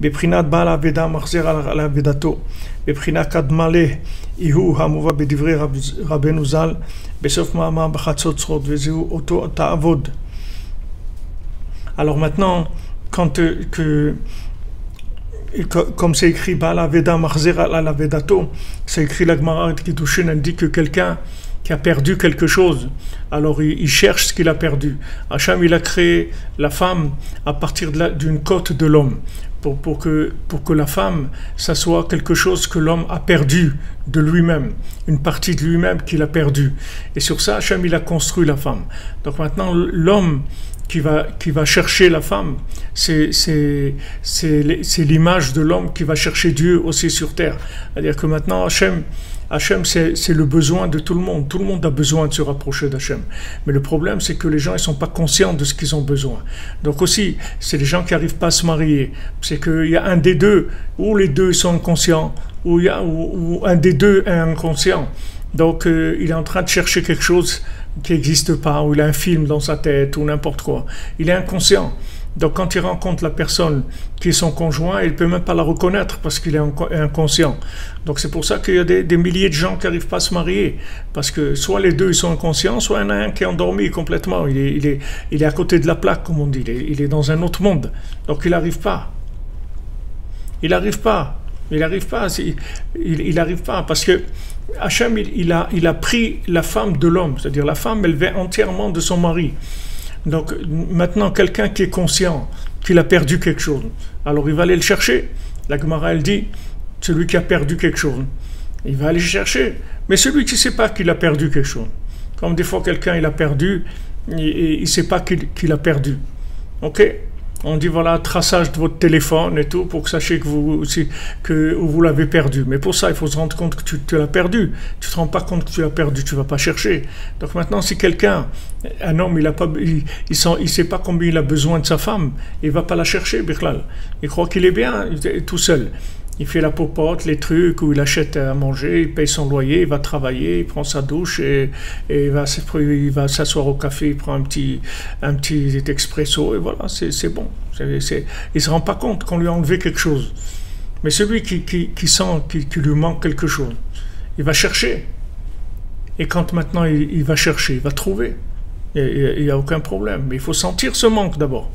בבחינת בעל האבדה מחזיר על אבדתו, בבחינה קדמלה איהו המובא בדברי רבנו ז"ל בסוף מאמר בחצות צרות, וזהו אותו תעבוד. Alors maintenant, comme c'est écrit בעל האבדה מחזיר על אבדתו, c'est écrit la Gemara de Kiddushin indique que quelqu'un qui a perdu quelque chose, alors il cherche ce qu'il a perdu. Hachem, il a créé la femme à partir d'une côte de l'homme, pour que la femme, ça soit quelque chose que l'homme a perdu de lui-même, une partie de lui-même qu'il a perdu. Et sur ça, Hachem, il a construit la femme. Donc maintenant, l'homme qui va chercher la femme, c'est l'image de l'homme qui va chercher Dieu aussi sur terre. C'est-à-dire que maintenant, Hachem, c'est le besoin de tout le monde. Tout le monde a besoin de se rapprocher d'Hachem. Mais le problème, c'est que les gens ne sont pas conscients de ce qu'ils ont besoin. Donc aussi, c'est les gens qui n'arrivent pas à se marier. C'est qu'il y a un des deux, ou les deux sont inconscients, ou un des deux est inconscient. Donc il est en train de chercher quelque chose qui n'existe pas, ou il a un film dans sa tête, ou n'importe quoi. Il est inconscient. Donc quand il rencontre la personne qui est son conjoint, il ne peut même pas la reconnaître parce qu'il est inconscient. Donc c'est pour ça qu'il y a des milliers de gens qui n'arrivent pas à se marier. Parce que soit les deux ils sont inconscients, soit il y en a un qui est endormi complètement. Il est à côté de la plaque, comme on dit. Il est dans un autre monde. Donc il n'arrive pas. Il n'arrive pas. Il n'arrive pas. Il n'arrive pas parce que Hachem, il a pris la femme de l'homme. C'est-à-dire la femme, elle vient entièrement de son mari. Donc maintenant, quelqu'un qui est conscient qu'il a perdu quelque chose, alors il va aller le chercher. La Gemara, elle dit, celui qui a perdu quelque chose, il va aller chercher. Mais celui qui ne sait pas qu'il a perdu quelque chose, comme des fois quelqu'un il a perdu, et il ne sait pas qu'il a perdu. Ok? On dit voilà, traçage de votre téléphone et tout, pour que sachez que vous l'avez perdu. Mais pour ça, il faut se rendre compte que tu l'as perdu. Tu ne te rends pas compte que tu l'as perdu, tu ne vas pas chercher. Donc maintenant, si quelqu'un, un homme, il ne sait pas combien il a besoin de sa femme, il ne va pas la chercher, Birlal. Il croit qu'il est bien, il est tout seul. Il fait la popote, les trucs, où il achète à manger, il paye son loyer, il va travailler, il prend sa douche et il va s'asseoir au café, il prend un petit expresso et voilà, c'est bon. Il ne se rend pas compte qu'on lui a enlevé quelque chose. Mais celui qui sent qu'il lui manque quelque chose, il va chercher. Et quand maintenant il va chercher, il va trouver. Il n'y a aucun problème. Mais il faut sentir ce manque d'abord.